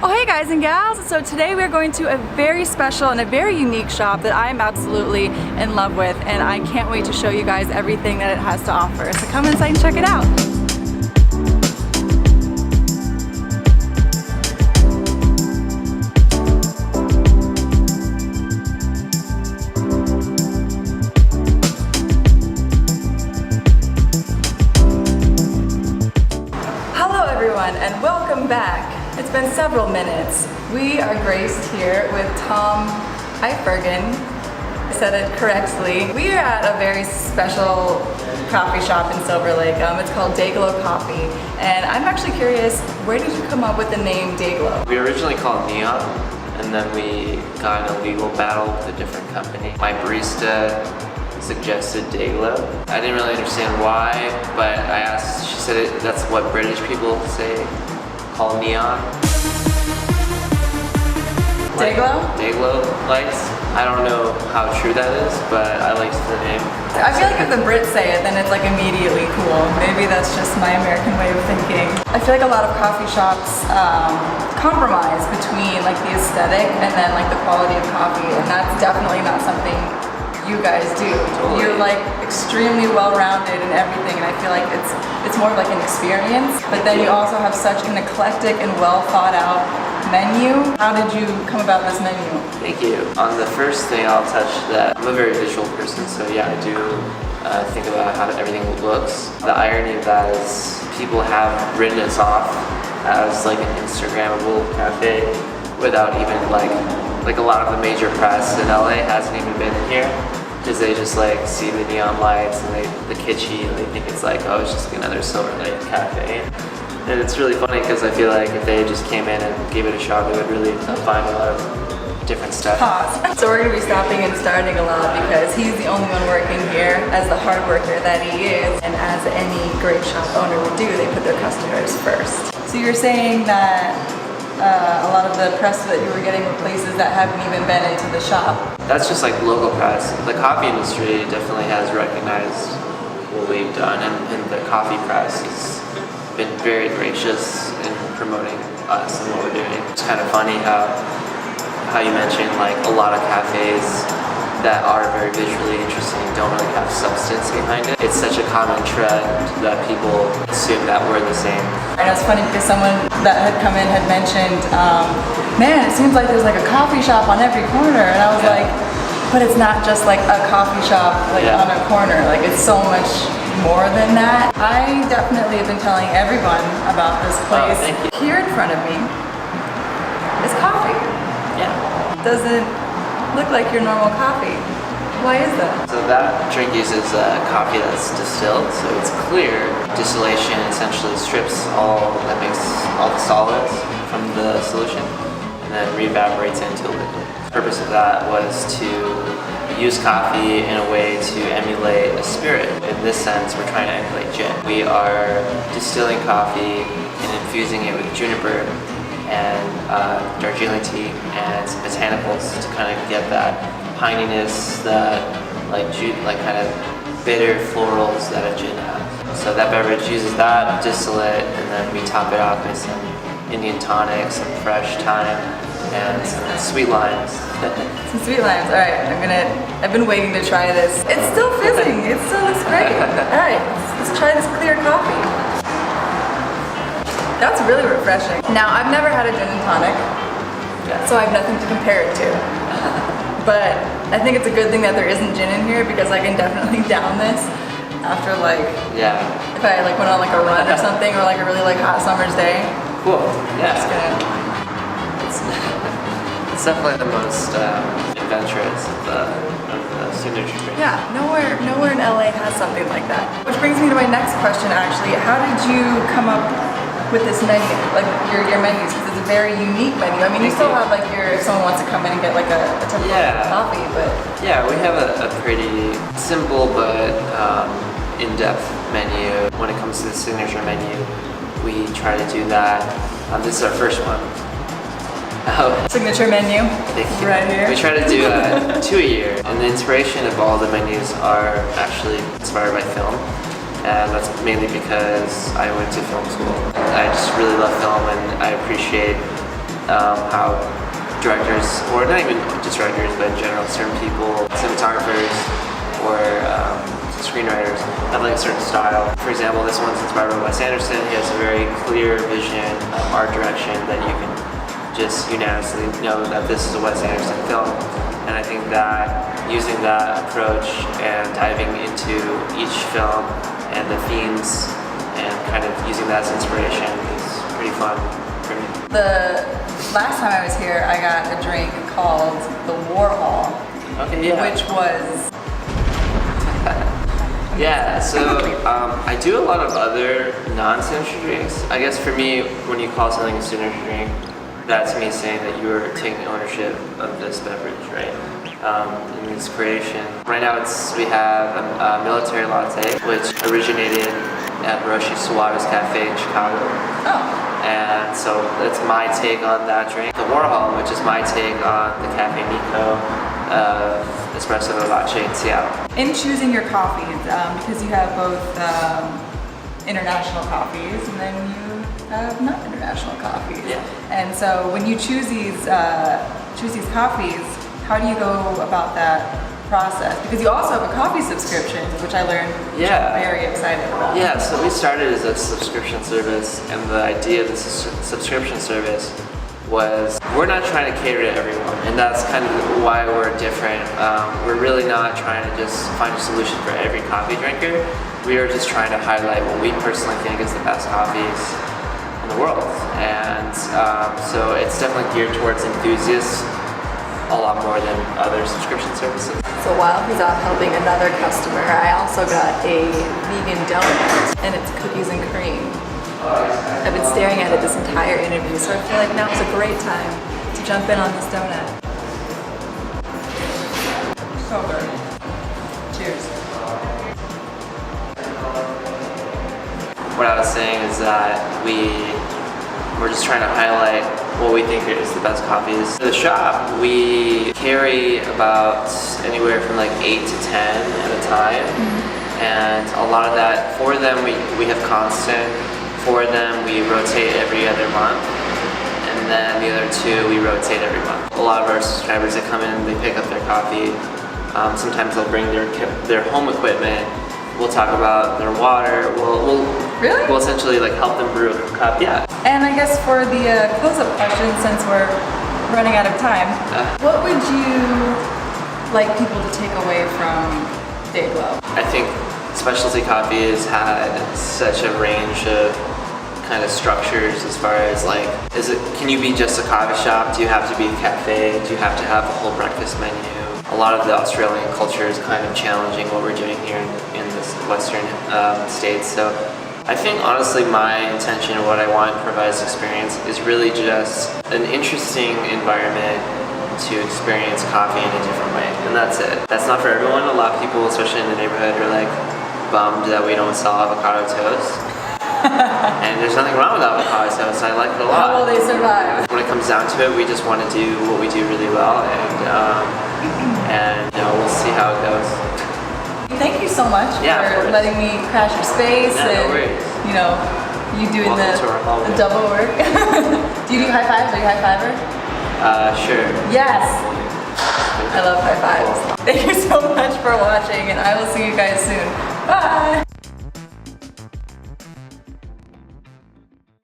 Oh hey guys and gals, so today we're going to a very special and a very unique shop that I'm absolutely in love with, and I can't wait to show you guys everything that it has to offer. So come inside and check it out. Hello everyone and welcome back. It's been several minutes. We are graced here with Tom Eifergen. I said it correctly. We are at a very special coffee shop in Silver Lake. It's called Dayglow Coffee. And I'm actually curious, where did you come up with the name Dayglow? We originally called Neon, and then we got in a legal battle with a different company. My barista suggested Dayglow. I didn't really understand why, but I asked, she said that's what British people say. Called Neon. Dayglow? Dayglow lights. I don't know how true that is, but I liked the name. I feel like if the Brits say it, then it's like immediately cool. Maybe that's just my American way of thinking. I feel like a lot of coffee shops compromise between like the aesthetic and then like the quality of coffee, and that's definitely not something you guys do. Totally. You're like extremely well-rounded and everything, and I feel like it's more of like an experience, but then you also have such an eclectic and well-thought-out menu. How did you come about this menu? Thank you. On the first thing, I'll touch that I'm a very visual person, so yeah, I do think about how everything looks. The irony of that is people have written us off as like an Instagrammable cafe without even like a lot of the major press in LA hasn't even been in here. Because they just like see the neon lights and the kitschy, and they think it's like, oh, it's just like another Silver Lake cafe. And it's really funny because I feel like if they just came in and gave it a shot, they would really find a lot of different stuff. Pause. So we're going to be stopping and starting a lot because he's the only one working here as the hard worker that he is. And as any great shop owner would do, they put their customers first. So you're saying that a lot of the press that you were getting were places that haven't even been into the shop. That's just like local press. The coffee industry definitely has recognized what we've done, and the coffee press has been very gracious in promoting us and what we're doing. It's kind of funny how you mentioned like a lot of cafes that are very visually interesting don't really have substance behind it. It's such a common trend that people assume that we're the same. And it's funny because someone that had come in had mentioned, man, it seems like there's like a coffee shop on every corner. And I was like, but it's not just like a coffee shop like on a corner. Like it's so much more than that. I definitely have been telling everyone about this place. Thank you. Here in front of me is coffee. Yeah. Doesn't look like your normal coffee. Why is that? So that drink uses coffee that's distilled, so it's clear. Distillation essentially strips that makes all the solids from the solution and then re-evaporates into a liquid. The purpose of that was to use coffee in a way to emulate a spirit. In this sense, we're trying to emulate gin. We are distilling coffee and infusing it with juniper and Darjeeling tea and some botanicals to kind of get that pininess, that like kind of bitter florals that a gin has. So that beverage uses that distillate, and then we top it off with some Indian tonic, some fresh thyme, and some sweet limes. Some sweet limes. All right, I've been waiting to try this. It's still fizzing. It still looks great. All right, let's try this clear coffee. That's really refreshing. Now, I've never had a gin and tonic, so I have nothing to compare it to. But I think it's a good thing that there isn't gin in here because I can definitely down this after like, if I like went on like a run or something, or like a really like hot summer's day. Cool. Yeah. It's definitely the most adventurous of the signature drinks. Yeah, nowhere in LA has something like that. Which brings me to my next question actually. How did you come up with this menu, like your menus, because it's a very unique menu. I mean, you still have like if someone wants to come in and get like a typical coffee, but... Yeah, we have a pretty simple but in-depth menu. When it comes to the signature menu, we try to do that. This is our first one. Signature menu, right here. We try to do 2 a year, and the inspiration of all the menus are actually inspired by film. And that's mainly because I went to film school. I just really love film, and I appreciate how directors, or not even just directors, but in general, certain people, cinematographers, or screenwriters have like a certain style. For example, this one's inspired by Wes Anderson. He has a very clear vision, art direction that you can just unanimously know that this is a Wes Anderson film. And I think that using that approach and diving into each film and the themes and kind of using that as inspiration is pretty fun for me. The last time I was here, I got a drink called the Warhol, Okay, yeah. which was Yeah, so I do a lot of other non-signature drinks. I guess for me, when you call something a signature drink, that's me saying that you are taking ownership of this beverage, right? In this creation. Right now we have a military latte, which originated at Hiroshi Sawada's Cafe in Chicago. oh, And so that's my take on that drink. The Warhol, which is my take on the Cafe Nico espresso latte in Seattle. in choosing your coffees, because you have both international coffees and then you have not international coffees. Yeah. And so when you choose these coffees, how do you go about that process? Because you also have a coffee subscription, which I learned, which Yeah. I'm very excited about. Yeah, so we started as a subscription service, and the idea of the subscription service was we're not trying to cater to everyone, and that's kind of why we're different. We're really not trying to just find a solution for every coffee drinker. We are just trying to highlight what we personally think is the best coffees in the world, and so it's definitely geared towards enthusiasts a lot more than other subscription services. So while he's off helping another customer, I also got a vegan donut, and it's cookies and cream. I've been staring at it this entire interview, so I feel like now is a great time to jump in on this donut. So good. Cheers. What I was saying is that we're just trying to highlight what we think is the best coffees. At the shop, we carry about anywhere from like 8 to 10 at a time. And a lot of that, for them, we have constant. For them, we rotate every other month. And then the other two, we rotate every month. A lot of our subscribers that come in, they pick up their coffee. Sometimes they'll bring their home equipment. We'll talk about their water. Really? We'll essentially like help them brew a cup. Yeah. And I guess for the close-up question, since we're running out of time, what would you like people to take away from Dayglow? I think specialty coffee has had such a range of kind of structures as far as like, can you be just a coffee shop? Do you have to be a cafe? Do you have to have a whole breakfast menu? A lot of the Australian culture is kind of challenging what we're doing here in this Western states. So I think honestly my intention and what I want to provide as experience is really just an interesting environment to experience coffee in a different way, and that's it. That's not for everyone. A lot of people, especially in the neighborhood, are like bummed that we don't sell avocado toast. And there's nothing wrong with avocado toast. I like it a lot. How will they survive? When it comes down to it, we just want to do what we do really well, and we'll see how it goes. Thank you so much for letting me crash your space Yeah, no worries. You doing the double work. Do you do high fives? Are you high fiver? Sure. Yes. I love high fives. Thank you so much for watching, and I will see you guys soon. Bye.